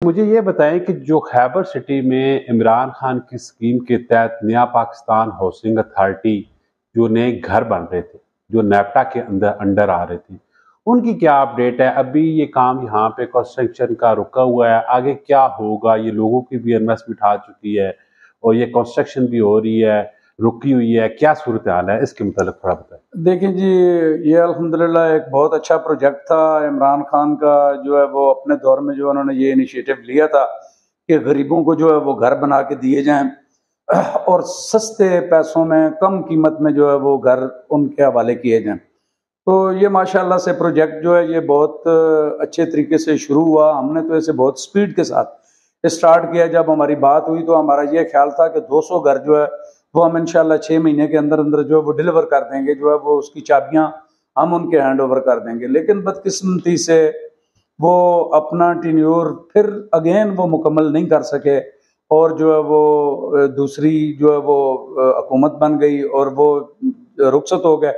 मुझे ये बताएं कि जो खैबर सिटी में इमरान खान की स्कीम के तहत नया पाकिस्तान हाउसिंग अथॉरिटी जो नए घर बन रहे थे, जो नेप्टा के अंदर अंडर आ रहे थे, उनकी क्या अपडेट है? अभी ये काम यहाँ पे कंस्ट्रक्शन का रुका हुआ है, आगे क्या होगा? ये लोगों की भी इन्वेस्टमेंट आ चुकी है और ये कंस्ट्रक्शन भी हो रही है, रुकी हुई है, क्या सूरत हाल है? इसके मतलब थोड़ा बताएं। देखिए जी, ये अल्हम्दुलिल्लाह एक बहुत अच्छा प्रोजेक्ट था इमरान खान का। जो है वो अपने दौर में जो उन्होंने ये इनिशिएटिव लिया था कि गरीबों को जो है वो घर बना के दिए जाएं और सस्ते पैसों में कम कीमत में जो है वो घर उनके हवाले किए जाएं। तो ये माशाल्लाह से प्रोजेक्ट जो है ये बहुत अच्छे तरीके से शुरू हुआ। हमने तो इसे बहुत स्पीड के साथ स्टार्ट किया। जब हमारी बात हुई तो हमारा ये ख्याल था कि 200 घर जो है वो हम इंशाल्लाह 6 महीने के अंदर अंदर जो है वो डिलीवर कर देंगे, जो है वो उसकी चाबियां हम उनके हैंड ओवर कर देंगे। लेकिन बदकिस्मती से वो अपना टेन्योर फिर अगेन वो मुकम्मल नहीं कर सके और जो है वो दूसरी जो है वो हुकूमत बन गई और वो रुखसत हो गए।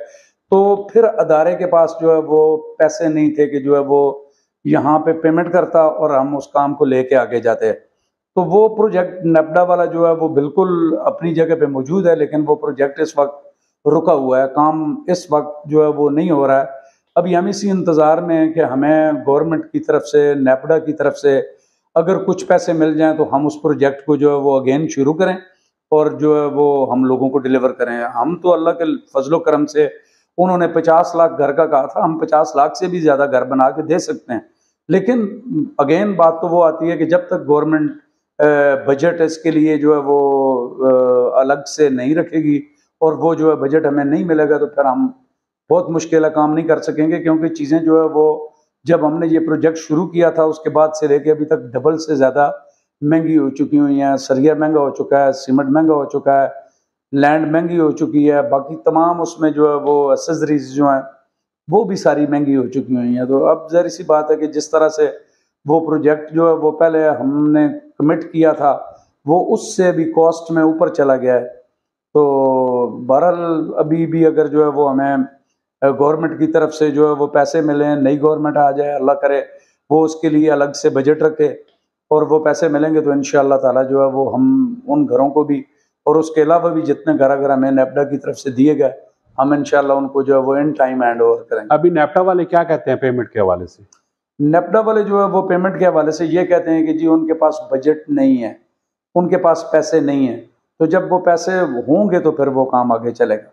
तो फिर अदारे के पास जो है वो पैसे नहीं थे कि जो है वो यहाँ पे पेमेंट करता और हम उस काम को लेके आगे जाते। तो वो प्रोजेक्ट नेपडा वाला जो है वो बिल्कुल अपनी जगह पे मौजूद है, लेकिन वो प्रोजेक्ट इस वक्त रुका हुआ है। काम इस वक्त जो है वो नहीं हो रहा है। अभी हम इसी इंतज़ार में हैं कि हमें गवर्नमेंट की तरफ से, नेपडा की तरफ से अगर कुछ पैसे मिल जाएं तो हम उस प्रोजेक्ट को जो है वो अगेन शुरू करें और जो है वो हम लोगों को डिलीवर करें। हम तो अल्लाह के फजलो करम से, उन्होंने 50 लाख घर का कहा था, हम 50 लाख से भी ज़्यादा घर बना के दे सकते हैं। लेकिन अगेन बात तो वो आती है कि जब तक गवर्नमेंट बजट इसके लिए जो है वो अलग से नहीं रखेगी और वो जो है बजट हमें नहीं मिलेगा तो फिर हम बहुत मुश्किल काम नहीं कर सकेंगे। क्योंकि चीज़ें जो है वो जब हमने ये प्रोजेक्ट शुरू किया था उसके बाद से लेके अभी तक डबल से ज़्यादा महंगी हो चुकी हुई हैं। सरिया महंगा हो चुका है, सीमेंट महंगा हो चुका है, लैंड महंगी हो चुकी है, बाकी तमाम उसमें जो है वो एसेसरीज जो हैं वो भी सारी महंगी हो चुकी हुई हैं। तो अब ज़ाहिर सी बात है कि जिस तरह से वो प्रोजेक्ट जो है वो पहले हमने कमिट किया था वो उससे भी कॉस्ट में ऊपर चला गया है। तो बहरहाल अभी भी अगर जो है वो हमें गवर्नमेंट की तरफ से जो है वो पैसे मिले, नई गवर्नमेंट आ जाए, अल्लाह करे वो उसके लिए अलग से बजट रखे और वो पैसे मिलेंगे तो इंशाअल्लाह ताला जो है वो हम उन घरों को भी और उसके अलावा भी जितने घर अगर हमें नेपडा की तरफ से दिए गए हम इंशाअल्लाह उनको जो है वो इन टाइम हैंड ओवर करेंगे। अभी नेप्टा वाले क्या कहते हैं पेमेंट के हवाले से? नेपडा वाले जो है वो पेमेंट के हवाले से ये कहते हैं कि जी उनके पास बजट नहीं है, उनके पास पैसे नहीं है। तो जब वो पैसे होंगे तो फिर वो काम आगे चलेगा।